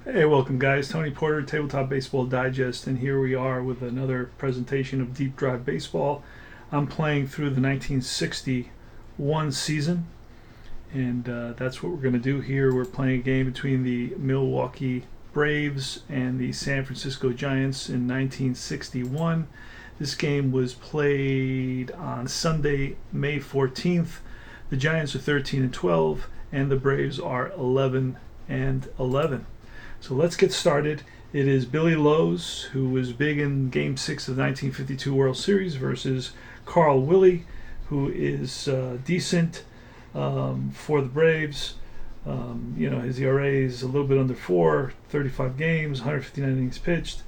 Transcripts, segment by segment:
Hey, welcome guys. Tony Porter, Tabletop Baseball Digest, and here we are with another presentation of Deep Drive Baseball. I'm playing through the 1961 season, and that's what we're going to do here. We're playing a game between the Milwaukee Braves and the San Francisco Giants in 1961. This game was played on Sunday, May 14th. The Giants are 13 and 12, and the Braves are 11 and 11. So let's get started. It is Billy Lowe's, who was big in Game 6 of the 1952 World Series, versus Carl Willie, who is decent for the Braves. His ERA is a little bit under 4, 35 games, 159 innings pitched.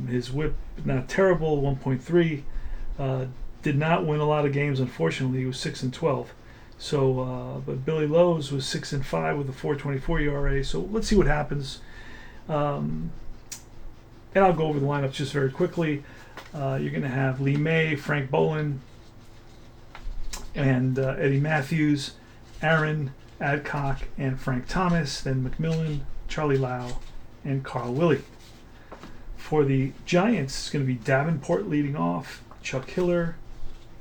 His whip, not terrible, 1.3. Did not win a lot of games, unfortunately. He was 6 and 12. But Billy Lowe's was 6 and 5 with a 4.24 ERA. So let's see what happens. And I'll go over the lineups just very quickly. You're going to have Lee May, Frank Boland, and Eddie Matthews, Aaron, Adcock, and Frank Thomas. Then McMillan, Charlie Lau, and Carl Willie. For the Giants, it's going to be Davenport leading off, Chuck Hiller,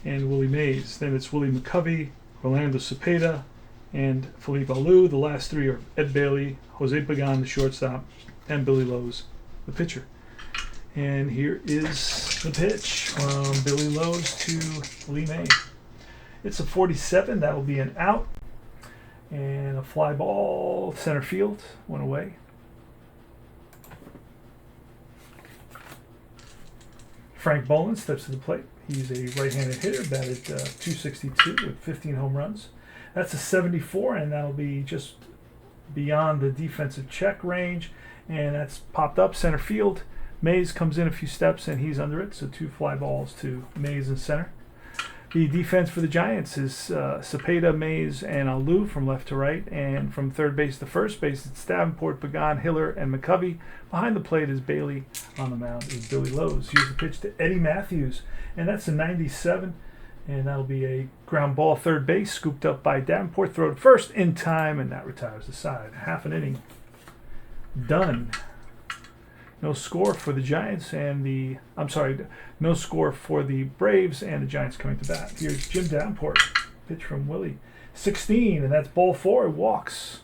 and Willie Mays. Then it's Willie McCovey, Orlando Cepeda, and Felipe Alou. The last three are Ed Bailey, Jose Pagan, the shortstop, and Billy Lowe's, the pitcher. And here is the pitch from Billy Lowe's to Lee May. It's a 47. That'll be an out. And a fly ball, center field, went away. Frank Boland steps to the plate. He's a right-handed hitter, batted .262 with 15 home runs. That's a 74, and that'll be just beyond the defensive check range, and that's popped up center field. Mays comes in a few steps, and he's under it, so 2 fly balls to Mays in center. The defense for the Giants is Cepeda, Mays, and Alou from left to right, and from third base to first base, it's Davenport, Pagan, Hiller, and McCovey. Behind the plate is Bailey. On the mound is Billy Lowe's. Here's the pitch to Eddie Matthews, and that's a 97, and that'll be a ground ball third base, scooped up by Davenport, throw to first in time, and that retires the side. Half an inning done. No score for the Giants and no score for the Braves, and the Giants coming to bat. Here's Jim Davenport, pitch from Willie. 16, and that's ball 4, walks.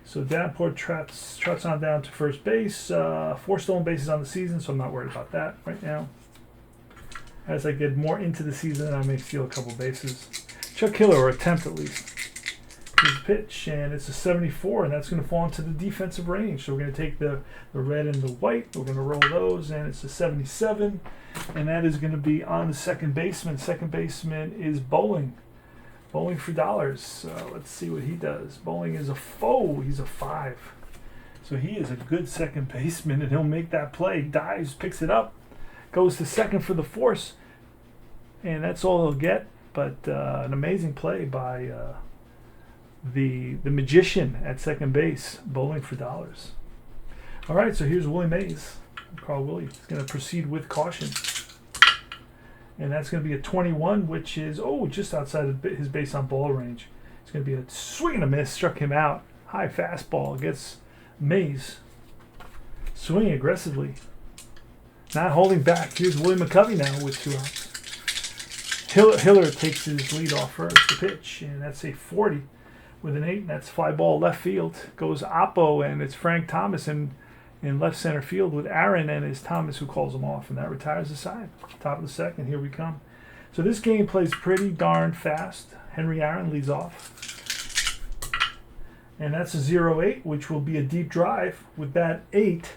So Davenport trots on down to first base. 4 stolen bases on the season, so I'm not worried about that right now. As I get more into the season, I may steal a couple bases. Chuck Hiller, or attempt at least. Here's the pitch, and it's a 74, and that's going to fall into the defensive range. So we're going to take the red and the white. We're going to roll those, and it's a 77, and that is going to be on the second baseman. Second baseman is Bowling. Bowling for dollars. Let's see what he does. Bowling is a foe. He's a 5. So he is a good second baseman, and he'll make that play. Dives, picks it up, goes to second for the force, and that's all he'll get. But an amazing play by the magician at second base, Bowling for dollars. All right, so here's Willie Mays. Carl Willie is going to proceed with caution. And that's going to be a 21, which is, just outside of his base on ball range. It's going to be a swing and a miss, struck him out. High fastball gets Mays swinging aggressively, not holding back. Here's Willie McCovey now with 2 outs. Hiller takes his lead off first, the pitch, and that's a 40 with an 8, and that's fly ball left field. Goes Oppo, and it's Frank Thomas in left center field with Aaron, and it's Thomas who calls him off, and that retires the side. Top of the second, here we come. So this game plays pretty darn fast. Henry Aaron leads off, and that's a 0-8, which will be a deep drive with that 8.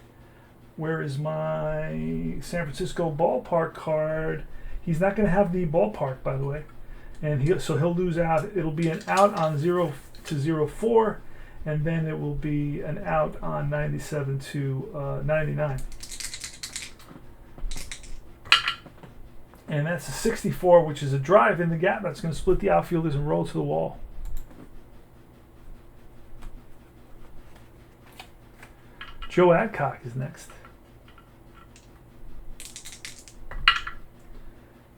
Where is my San Francisco ballpark card? He's not going to have the ballpark, by the way, and he'll lose out. It'll be an out on 0-4. And then it will be an out on 97 to 99. And that's a 64, which is a drive in the gap. That's going to split the outfielders and roll to the wall. Joe Adcock is next.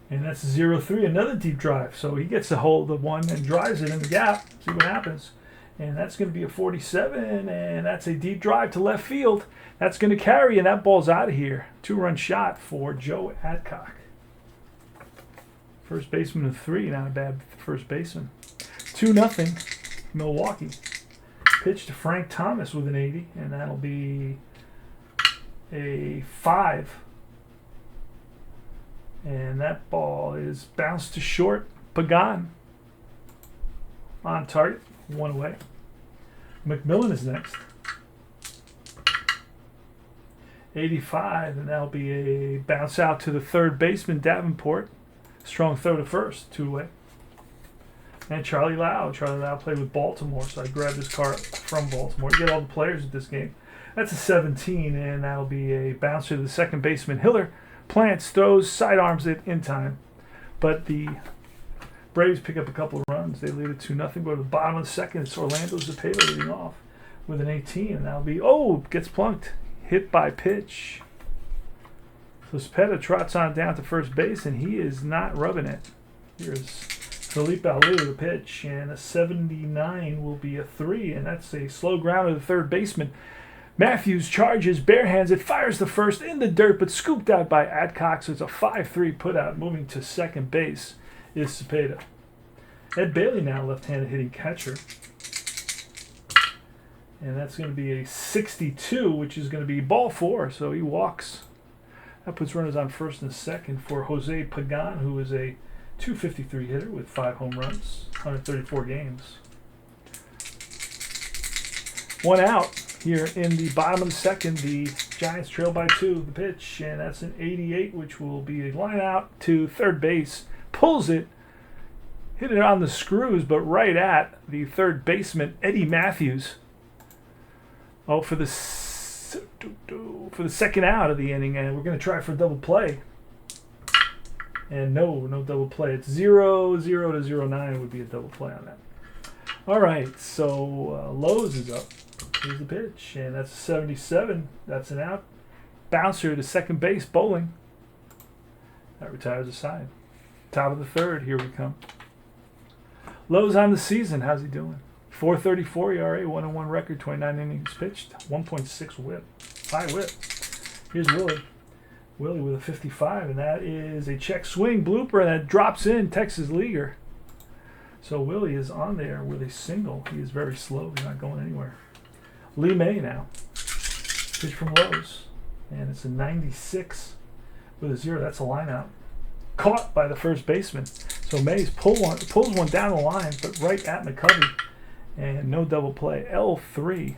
And that's a 0-3, another deep drive. So he gets a hold of one and drives it in the gap. See what happens. And that's going to be a 47, and that's a deep drive to left field. That's going to carry, and that ball's out of here. 2-run shot for Joe Adcock. First baseman of 3, not a bad first baseman. 2-0, Milwaukee. Pitch to Frank Thomas with an 80, and that'll be a 5. And that ball is bounced to short. Pagan on target. 1 away. McMillan is next. 85, and that'll be a bounce out to the third baseman, Davenport. Strong throw to first, 2 away. And Charlie Lau. Charlie Lau played with Baltimore, so I grabbed this card from Baltimore. You get all the players at this game. That's a 17, and that'll be a bouncer to the second baseman. Hiller plants, throws, sidearms it in time. But the Braves pick up a couple of runs. They lead it 2-0. Go to the bottom of the second. It's Orlando Cepeda leading off with an 18, and that'll be, gets plunked. Hit by pitch. So Cepeda trots on down to first base, and he is not rubbing it. Here's Felipe Alou, the pitch, and a 79 will be a 3, and that's a slow ground to the third baseman. Matthews charges, barehands it, fires the first in the dirt, but scooped out by Adcock, so it's a 5-3 putout. Moving to second base is Cepeda. Ed Bailey now left-handed hitting catcher. And that's going to be a 62, which is going to be ball 4, so he walks. That puts runners on first and second for Jose Pagan, who is a .253 hitter with 5 home runs, 134 games. 1 out here in the bottom of the second. The Giants trail by 2. The pitch, and that's an 88, which will be a line out to third base. Pulls it, hit it on the screws, but right at the third baseman, Eddie Matthews. For the second out of the inning, and we're going to try for a double play. And no double play. It's 0-0 to 0-9 would be a double play on that. All right, so Lowe's is up. Here's the pitch, and that's a 77. That's an out. Bouncer to second base, Bowling. That retires aside. Top of the third, here we come. Lowe's on the season. How's he doing? 4.34 ERA, 1-1 record, 29 innings pitched, 1.6 whip, high whip. Here's Willie. Willie with a 55, and that is a check swing blooper, and that drops in Texas Leaguer. So Willie is on there with a single. He is very slow. He's not going anywhere. Lee May now. Pitch from Lowe's, and it's a 96 with a 0. That's a line out. Caught by the first baseman. So Mays pulls one down the line, but right at McCovey. And no double play. L3.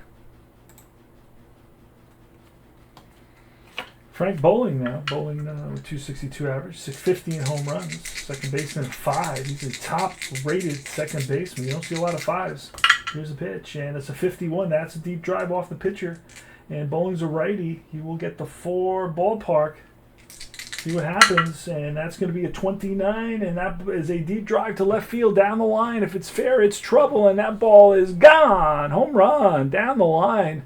Frank Bowling now. Bowling with 262 average, 615 home runs. Second baseman 5. He's a top-rated second baseman. You don't see a lot of 5s. Here's a pitch, and it's a 51. That's a deep drive off the pitcher. And Bowling's a righty. He will get the 4 ballpark. See what happens, and that's going to be a 29, and that is a deep drive to left field down the line. If it's fair, it's trouble, and that ball is gone. Home run down the line.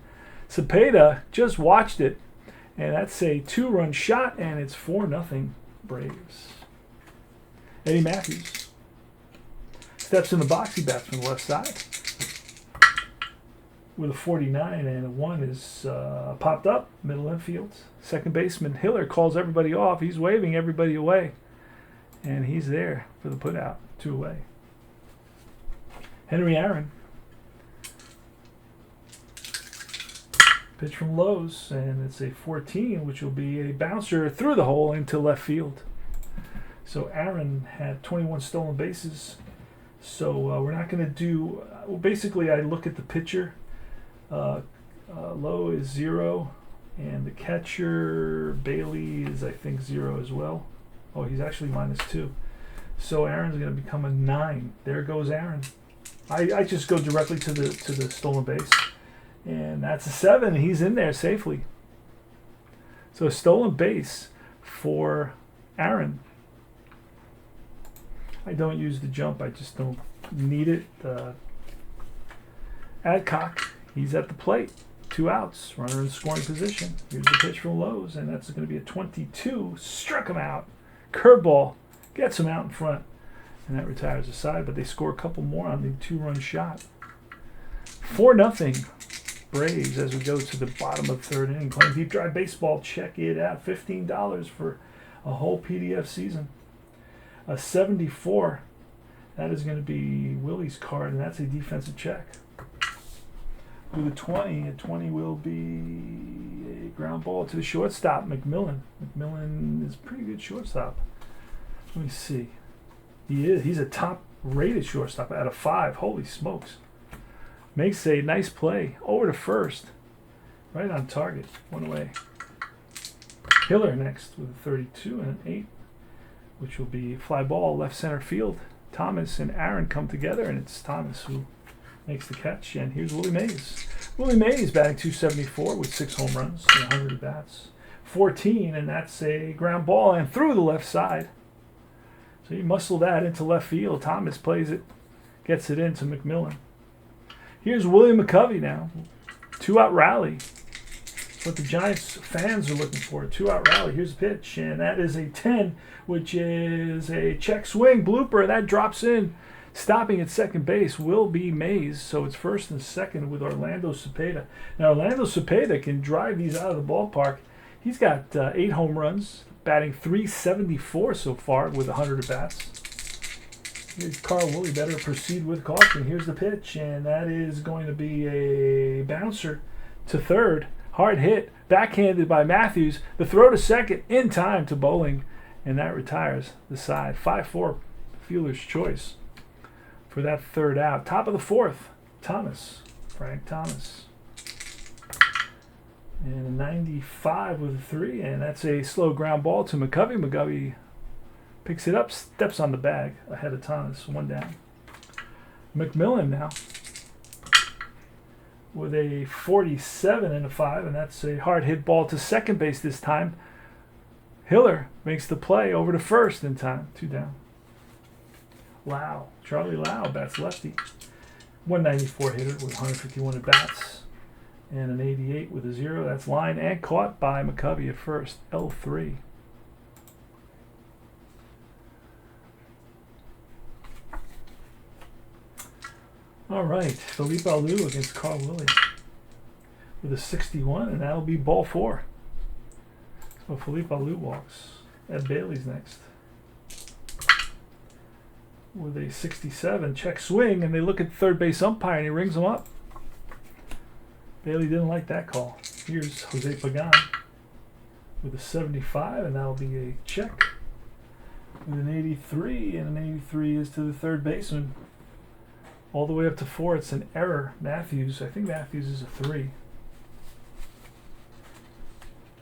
Cepeda just watched it, and that's a 2-run shot, and it's 4-0 Braves. Eddie Matthews steps in the box. He bats from the left side with a 49, and a 1 is popped up, middle infield. Second baseman Hiller calls everybody off. He's waving everybody away, and he's there for the putout, 2 away. Henry Aaron. Pitch from Lowe's, and it's a 14, which will be a bouncer through the hole into left field. So Aaron had 21 stolen bases. So we're not going to do... basically, I look at the pitcher. Lowe is 0, and the catcher, Bailey, is, I think, 0 as well. Oh, he's actually -2. So Aaron's going to become a 9. There goes Aaron. I just go directly to the stolen base. And that's a 7. He's in there safely. So stolen base for Aaron. I don't use the jump. I just don't need it. Adcock, he's at the plate. 2 outs. Runner in scoring position. Here's the pitch from Lowe's, and that's going to be a 22. Struck him out. Curveball. Gets him out in front. And that retires aside, but they score a couple more on the 2-run shot. 4-0 Braves as we go to the bottom of third inning. Playing deep drive baseball. Check it out. $15 for a whole PDF season. A 74. That is going to be Willie's card, and that's a defensive check. With a 20 will be a ground ball to the shortstop, McMillan. McMillan is a pretty good shortstop. Let me see. He is. He's a top-rated shortstop out of 5. Holy smokes. Makes a nice play over to first. Right on target. 1 away. Hiller next with a 32 and an 8, which will be fly ball left center field. Thomas and Aaron come together, and it's Thomas who makes the catch. And here's Willie Mays. Willie Mays batting .274 with 6 home runs and 100 bats. 14, and that's a ground ball and through the left side. So you muscle that into left field. Thomas plays it, gets it into McMillan. Here's William McCovey now. 2-out rally. That's what the Giants fans are looking for. 2-out rally. Here's a pitch, and that is a 10, which is a check swing blooper. That drops in. Stopping at second base will be Mays, so it's first and second with Orlando Cepeda. Now, Orlando Cepeda can drive these out of the ballpark. He's got 8 home runs, batting .374 so far with 100 at-bats. Here's Carl Woolley, better proceed with caution. Here's the pitch, and that is going to be a bouncer to third. Hard hit, backhanded by Matthews. The throw to second in time to Bowling, and that retires the side. 5-4 fielder's choice for that third out. Top of the fourth, Frank Thomas. And a 95 with a 3, and that's a slow ground ball to McCovey. McCovey picks it up, steps on the bag ahead of Thomas, 1 down. McMillan now with a 47 and a 5, and that's a hard hit ball to second base this time. Hiller makes the play over to first in time, 2 down. Lau, Charlie Lau bats lefty. 194 hitter with 151 at bats. And an 88 with a 0. That's line and caught by McCovey at first. L3. All right, Felipe Alou against Carl Woolley with a 61, and that'll be ball 4. So Felipe Alou walks. Ed Bailey's next with a 67. Check swing, and they look at the third base umpire, and he rings him up. Bailey didn't like that call. Here's Jose Pagan with a 75, and that'll be a check with an 83, and an 83 is to the third baseman. All the way up to 4, it's an error. Matthews, I think Matthews is a 3.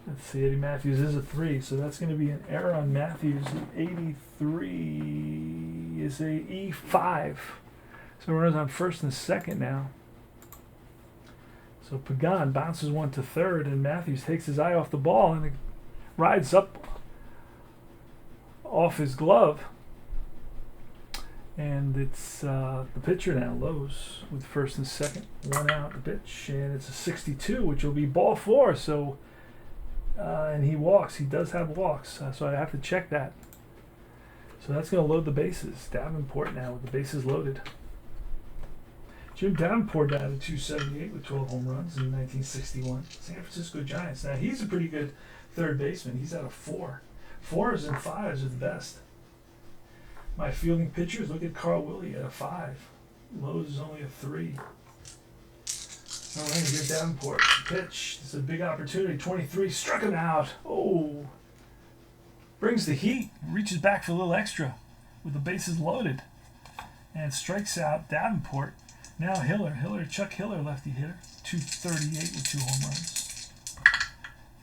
Let's see, Eddie Matthews is a 3, so that's going to be an error on Matthews. 83 is a E5. So runners on first and second now. So Pagan bounces one to third, and Matthews takes his eye off the ball, and it rides up off his glove. And it's the pitcher now, Lowe's, with first and second. 1 out, the pitch, and it's a 62, which will be ball 4. So, and he walks. He does have walks, so I have to check that. So that's going to load the bases. Davenport now with the bases loaded. Jim Davenport down to .278 with 12 home runs in 1961. San Francisco Giants. Now, he's a pretty good third baseman. He's at a 4. 4s and 5s are the best. My fielding pitchers, look at Carl Woolley at a 5. Lowe's is only a 3. All right, here's Davenport. Pitch. This is a big opportunity. 23, struck him out. Oh. Brings the heat. Reaches back for a little extra with the bases loaded. And strikes out Davenport. Now Hiller, Chuck Hiller, lefty hitter. 238 with 2 home runs.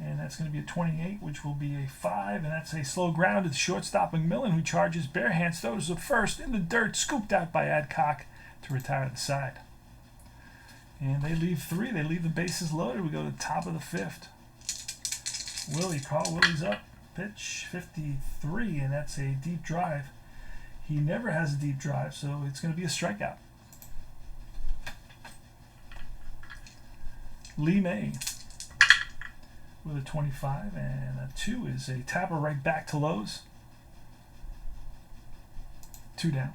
And that's going to be a 28, which will be a 5. And that's a slow ground to the shortstop, McMillan, who charges bare hands, throws to first in the dirt, scooped out by Adcock to retire the side. And they leave 3. They leave the bases loaded. We go to the top of the 5th. Carl Willie's up. Pitch, 53, and that's a deep drive. He never has a deep drive, so it's going to be a strikeout. Lee May with a 25, and a 2 is a tapper right back to Lowe's. 2 down.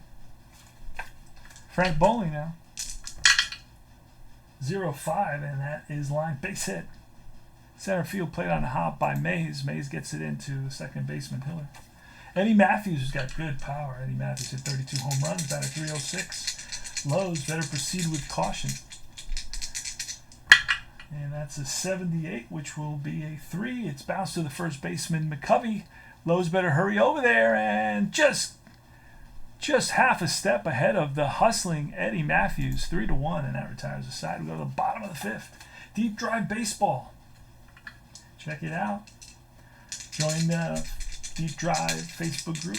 Frank Bowling now 0-5, and that is line base hit. Center field played on a hop by Mays. Mays gets it into second baseman Hiller. Eddie Matthews has got good power. Eddie Matthews hit 32 home runs, batted .306. Lowe's better proceed with caution. And that's a 78, which will be a 3. It's bounced to the first baseman McCovey. Lowe's better hurry over there, and just half a step ahead of the hustling Eddie Matthews, 3-1, and that retires the side. We go to the bottom of the 5th. Deep drive baseball. Check it out. Join the Deep Drive Facebook group.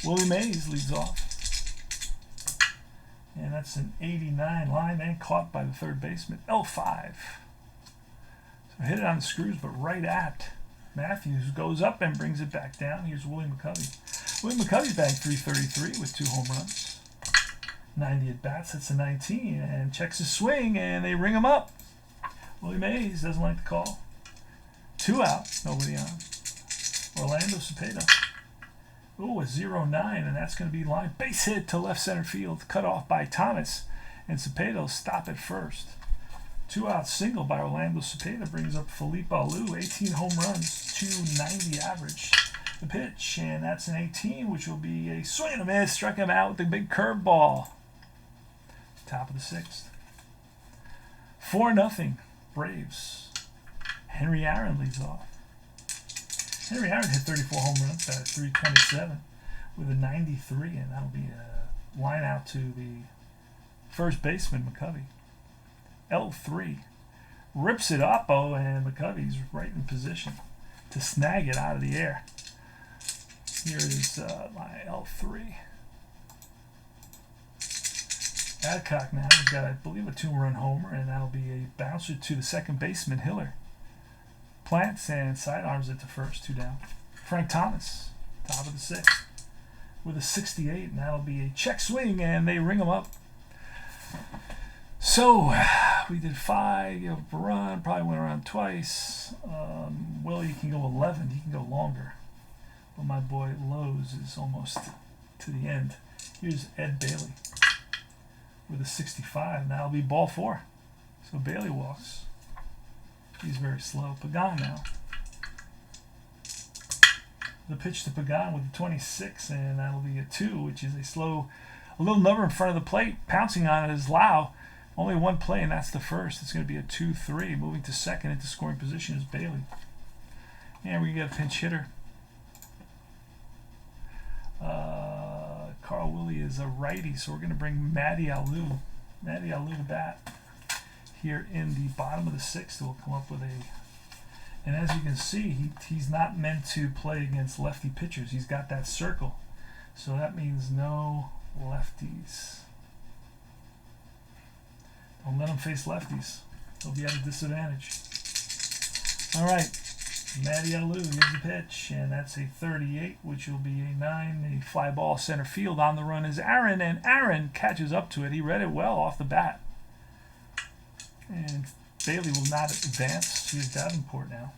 Willie Mays leads off. And that's an 89 line and caught by the third baseman, L5. So hit it on the screws, but right at Matthews. Goes up and brings it back down. Here's Willie McCovey. Willie McCovey bagged .333 with 2 home runs. 90 at bats, that's a 19, and checks his swing, and they ring him up. Willie Mays doesn't like the call. 2 out, nobody on. Orlando Cepeda. Ooh, a 0-9, and that's going to be line base hit to left center field, cut off by Thomas, and Cepeda will stop at first. 2-out single by Orlando Cepeda brings up Felipe Alou, 18 home runs, 290 average. The pitch, and that's an 18, which will be a swing and a miss. Struck him out with a big curveball. Top of the 6th. 4-0, Braves. Henry Aaron leads off. Henry Aaron hit 34 home runs, batted .327 with a 93, and that'll be a line out to the first baseman, McCovey. L3 rips it up, and McCovey's right in position to snag it out of the air. Here is my L3. Adcock now has got, I believe, a 2-run homer, and that'll be a bouncer to the second baseman, Hiller. Plants and sidearms it to first, 2 down. Frank Thomas, top of the 6th, with a 68, and that'll be a check swing, and they ring him up. So we did 5, give up a run, probably went around twice. Willie can go 11, he can go longer. But my boy Lowe's is almost to the end. Here's Ed Bailey with a 65, and that'll be ball 4. So Bailey walks. He's very slow. Pagan now. The pitch to Pagan with a 26, and that'll be a 2, which is a little number in front of the plate. Pouncing on it is Lau. Only 1 play, and that's the first. It's going to be a 2-3. Moving to second into scoring position is Bailey. And we get a pinch hitter. Carl Willie is a righty, so we're going to bring Matty Alou to bat here in the bottom of the 6th. We'll come up with and as you can see, he's not meant to play against lefty pitchers. He's got that circle, so that means no lefties. Don't let him face lefties. He'll be at a disadvantage. All right, Matty Alou, here's the pitch, and that's a 38, which will be a 9. A fly ball center field. On the run is Aaron, and Aaron catches up to it. He read it well off the bat. And Bailey will not advance. Here's Davenport now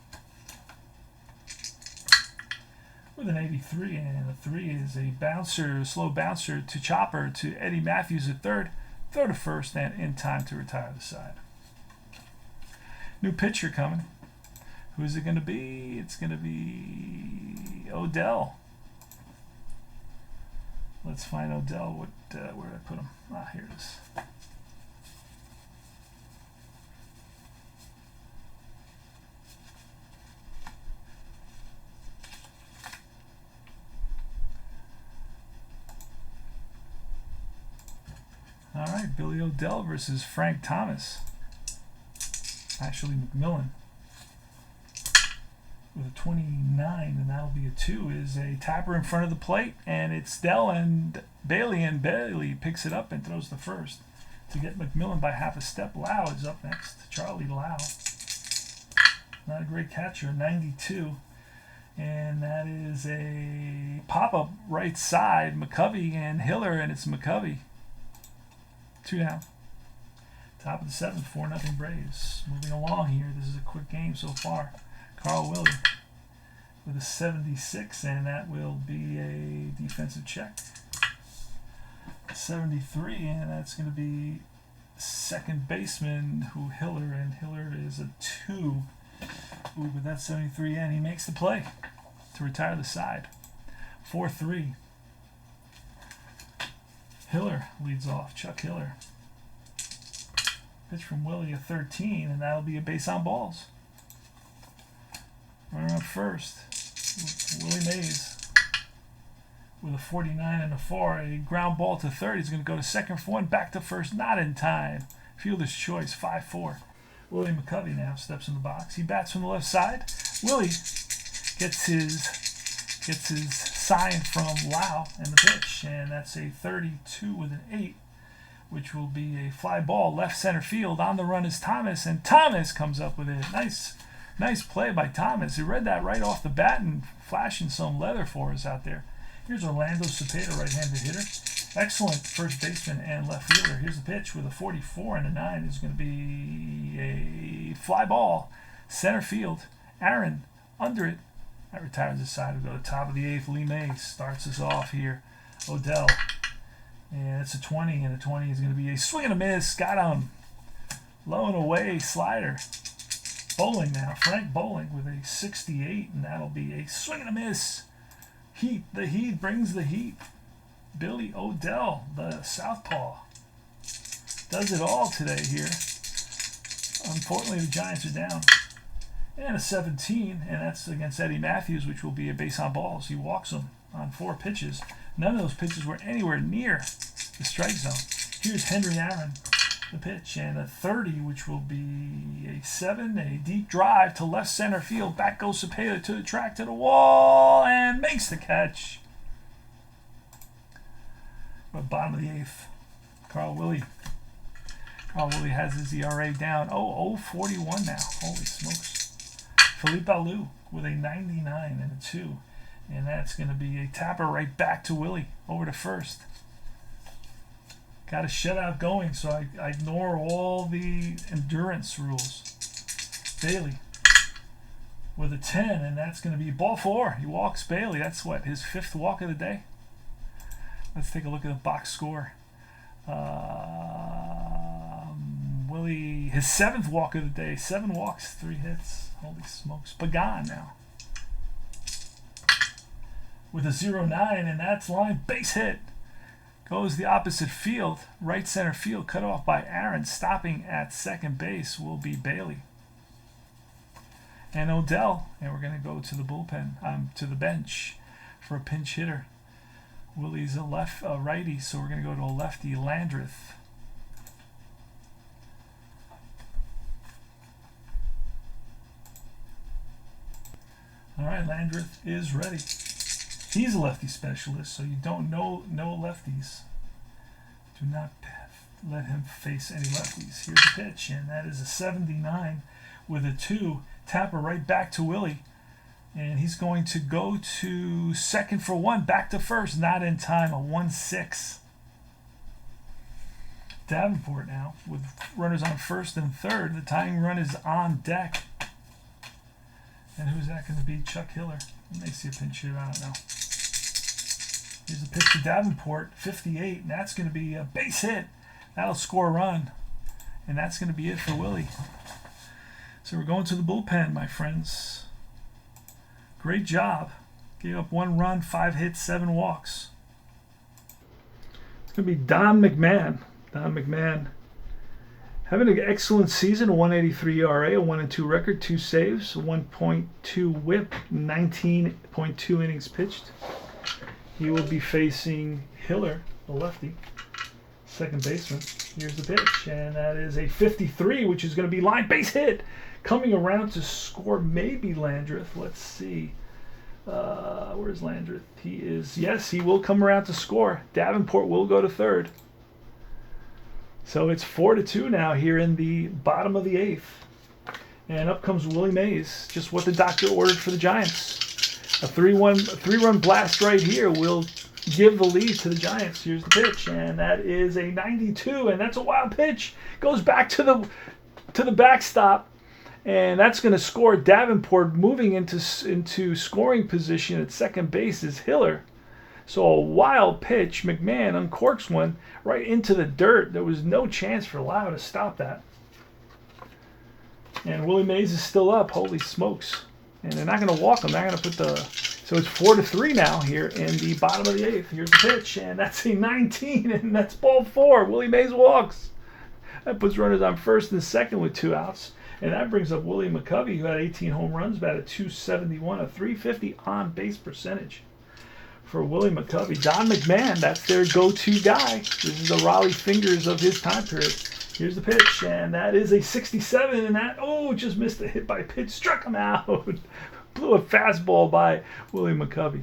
with an 83, and a 3 is a bouncer, slow bouncer to Chopper to Eddie Matthews at third. Throw to first, and in time to retire the side. New pitcher coming. Who's it going to be? It's going to be Odell. Let's find Odell. Where did I put him? Here it is. All right, Billy Odell versus Frank Thomas. Actually, McMillan with a 29, and that'll be a 2. Is a tapper in front of the plate, and it's Dell and Bailey picks it up and throws the first to get McMillan by half a step. Lau is up next. Charlie Lau. Not a great catcher, 92. And that is a pop-up right side, McCovey and Hiller, and it's McCovey. 2 down. Top of the 7th, 4-0 Braves. Moving along here. This is a quick game so far. Carl Willie with a 76, and that will be a defensive check. 73, and that's going to be second baseman, who Hiller, and Hiller is a 2. Ooh, but that's 73, and he makes the play to retire the side. 4-3. Hiller leads off. Chuck Hiller. Pitch from Willie, a 13, and that'll be a base on balls. Runner up first, Willie Mays with a 49 and a 4. A ground ball to third. He's going to go to second for 1, back to first, not in time. Fielder's choice, 5-4. Willie McCovey now steps in the box. He bats from the left side. Willie gets his sign from Lau and the pitch, and that's a 32 with an 8, which will be a fly ball left center field. On the run is Thomas, and Thomas comes up with it. Nice play by Thomas. He read that right off the bat and flashing some leather for us out there. Here's Orlando Cepeda, right-handed hitter. Excellent first baseman and left fielder. Here's the pitch with a 44 and a 9. Is going to be a fly ball, center field. Aaron under it. That retires his side. We'll go to top of the 8th. Lee Mays starts us off here. Odell. And it's a 20, and a 20 is going to be a swing and a miss. Got him. Low and away slider. Bowling now. Frank Bowling with a 68, and that'll be a swing and a miss. Heat. The Heat brings the heat. Billy Odell, the southpaw, does it all today here. Unfortunately, the Giants are down. And a 17, and that's against Eddie Matthews, which will be a base on balls. He walks him on 4 pitches. None of those pitches were anywhere near the strike zone. Here's Henry Aaron, the pitch, and a 30, which will be a 7, a deep drive to left center field. Back goes Cepeda to the track, to the wall, and makes the catch. We're at bottom of the 8th. Carl Willie has his ERA down. 0.41 now. Holy smokes. Philippe Alou with a 99 and a 2. And that's going to be a tapper right back to Willie. Over to first. Got a shutout going, so I ignore all the endurance rules. Bailey with a 10, and that's going to be ball 4. He walks Bailey. That's what, his 5th walk of the day? Let's take a look at the box score. Willie, his 7th walk of the day. 7 walks, 3 hits. Holy smokes. Pagan now with a 0-9, and that's line base hit. Goes the opposite field, right center field, cut off by Aaron. Stopping at second base will be Bailey. And Odell, and we're going to go to the bullpen, to the bench for a pinch hitter. Willie's a righty, so we're going to go to a lefty, Landreth. All right, Landreth is ready. He's a lefty specialist, so you don't know lefties. Do not let him face any lefties. Here's the pitch, and that is a 79 with a 2. Tapper right back to Willie. And he's going to go to second for 1, back to first, not in time, a 1-6. Davenport now with runners on first and third. The tying run is on deck. And who's that going to be? Chuck Hiller. You may see a pinch hit, I don't know. Here's the pitch to Davenport, 58, and that's going to be a base hit. That'll score a run. And that's going to be it for Willie. So we're going to the bullpen, my friends. Great job. Gave up 1 run, 5 hits, 7 walks. It's going to be Don McMahon. Don McMahon having an excellent season, a 183 ERA, a 1-2 record, 2 saves, 1.2 whip, 19.2 innings pitched. He will be facing Hiller, a lefty, second baseman. Here's the pitch, and that is a 53, which is going to be line base hit. Coming around to score, maybe Landreth. Let's see. Where's Landreth? Yes, he will come around to score. Davenport will go to third. So it's 4-2 now here in the bottom of the 8th. And up comes Willie Mays. Just what the doctor ordered for the Giants. A 3-run blast right here will give the lead to the Giants. Here's the pitch, and that is a 92, and that's a wild pitch. Goes back to the backstop. And that's going to score. Davenport moving into scoring position at second base is Hiller. So a wild pitch, McMahon uncorks one right into the dirt. There was no chance for Lau to stop that. And Willie Mays is still up. Holy smokes. And they're not going to walk him. They're going to put the... So it's 4-3 now here in the bottom of the 8th. Here's the pitch, and that's a 19, and that's ball 4. Willie Mays walks. That puts runners on first and second with 2 outs. And that brings up Willie McCovey, who had 18 home runs, batted .271, a .350 on-base percentage for Willie McCovey. Don McMahon, that's their go-to guy. This is the Raleigh Fingers of his time period. Here's the pitch, and that is a 67, and that, just missed a hit by pitch, struck him out. Blew a fastball by Willie McCovey.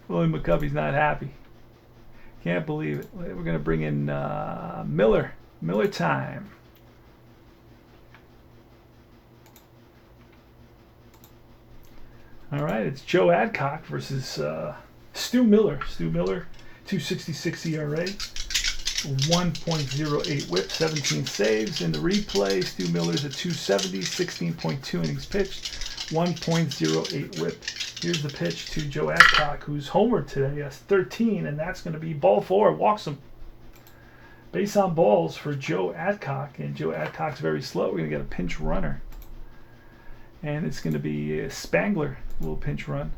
Willie McCovey's not happy. Can't believe it. We're going to bring in Miller. Miller time. All right, it's Joe Adcock versus Stu Miller. Stu Miller, 2.66 ERA, 1.08 WHIP, 17 saves. In the replay, Stu Miller's at 2.70, 16.2 innings pitched, 1.08 WHIP. Here's the pitch to Joe Adcock, who's homered today. That's 13, and that's going to be ball 4. Walks him. Base on balls for Joe Adcock, and Joe Adcock's very slow. We're going to get a pinch runner. And it's going to be Spangler, a little pinch run.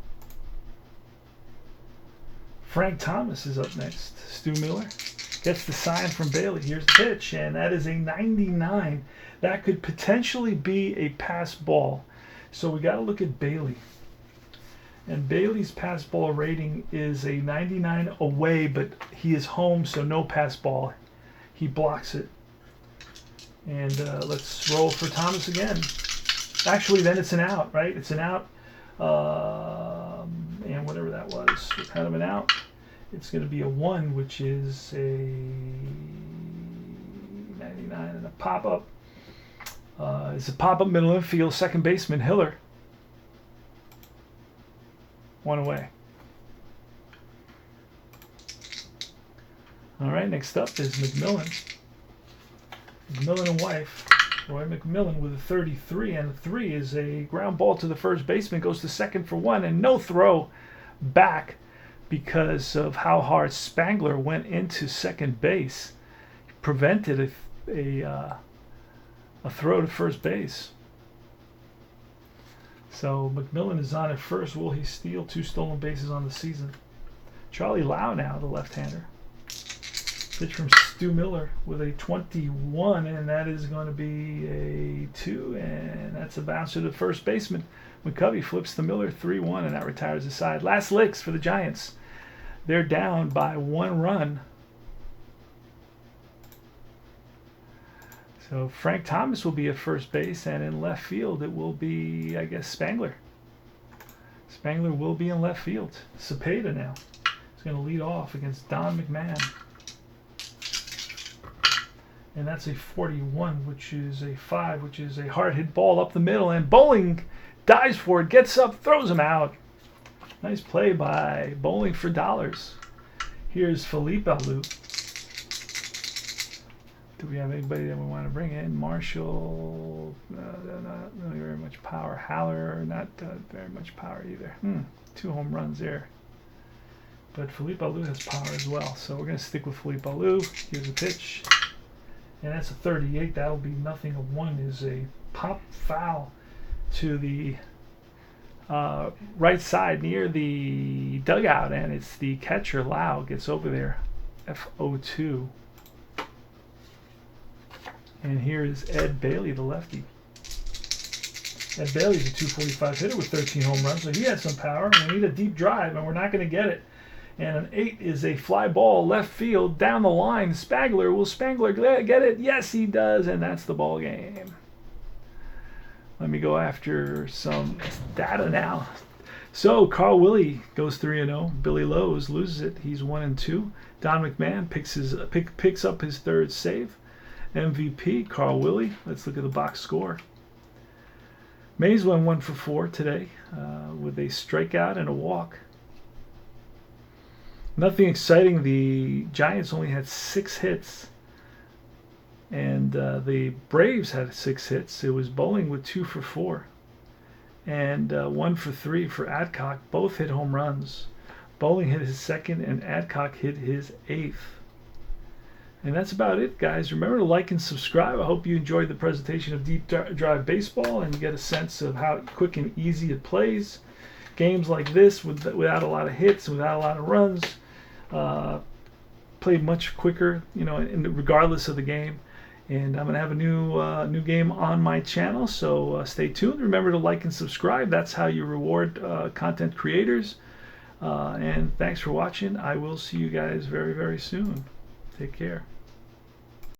Frank Thomas is up next. Stu Miller gets the sign from Bailey. Here's the pitch, and that is a 99. That could potentially be a pass ball. So we got to look at Bailey. And Bailey's pass ball rating is a 99 away, but he is home, so no pass ball. He blocks it. And let's roll for Thomas again. Actually, then it's an out, right? It's an out. And whatever that was, kind of an out. It's going to be a 1, which is a 99 and a pop-up. It's a pop-up middle infield, second baseman, Hiller. 1 away. All right, next up is McMillan. McMillan and wife. Roy McMillan with a 33, and a 3 is a ground ball to the first baseman, goes to second for 1, and no throw back because of how hard Spangler went into second base. Prevented a throw to first base. So McMillan is on at first. Will he steal 2 stolen bases on the season? Charlie Lau now, the left-hander. Pitch from Stu Miller with a 21, and that is going to be a 2, and that's a bounce to the first baseman. McCovey flips to Miller, 3-1, and that retires the side. Last licks for the Giants. They're down by 1 run. So Frank Thomas will be at first base, and in left field it will be, I guess, Spangler. Spangler will be in left field. Cepeda now is going to lead off against Don McMahon. And that's a 41, which is a 5, which is a hard hit ball up the middle. And Bowling dives for it, gets up, throws him out. Nice play by Bowling for dollars. Here's Felipe Alou. Do we have anybody that we want to bring in? Marshall, not really very much power. Haller, not very much power either. 2 home runs there. But Felipe Alou has power as well. So we're going to stick with Felipe Alou. Here's the pitch. And that's a 38. That'll be nothing. A 1 is a pop foul to the right side near the dugout, and it's the catcher Lau gets over there. FO2. And here is Ed Bailey, the lefty. Ed Bailey's a .245 hitter with 13 home runs, so he has some power. We need a deep drive, and we're not going to get it. And an 8 is a fly ball left field down the line. Spangler, will Spangler get it? Yes, he does, and that's the ball game. Let me go after some data now. So Carl Willie goes 3-0. Billy Lowe's loses it. He's 1-2. Don McMahon picks up his 3rd save. MVP Carl Willie. Let's look at the box score. Mays went 1 for 4 today with a strikeout and a walk. Nothing exciting. The Giants only had 6 hits, and the Braves had 6 hits. It was Bowling with 2 for 4, and 1 for 3 for Adcock. Both hit home runs. Bowling hit his second, and Adcock hit his 8th. And that's about it, guys. Remember to like and subscribe. I hope you enjoyed the presentation of Deep Drive Baseball and you get a sense of how quick and easy it plays. Games like this, without a lot of hits, without a lot of runs, play much quicker, regardless of the game. And I'm going to have a new game on my channel, so stay tuned. Remember to like and subscribe. That's how you reward content creators. And thanks for watching. I will see you guys very, very soon. Take care.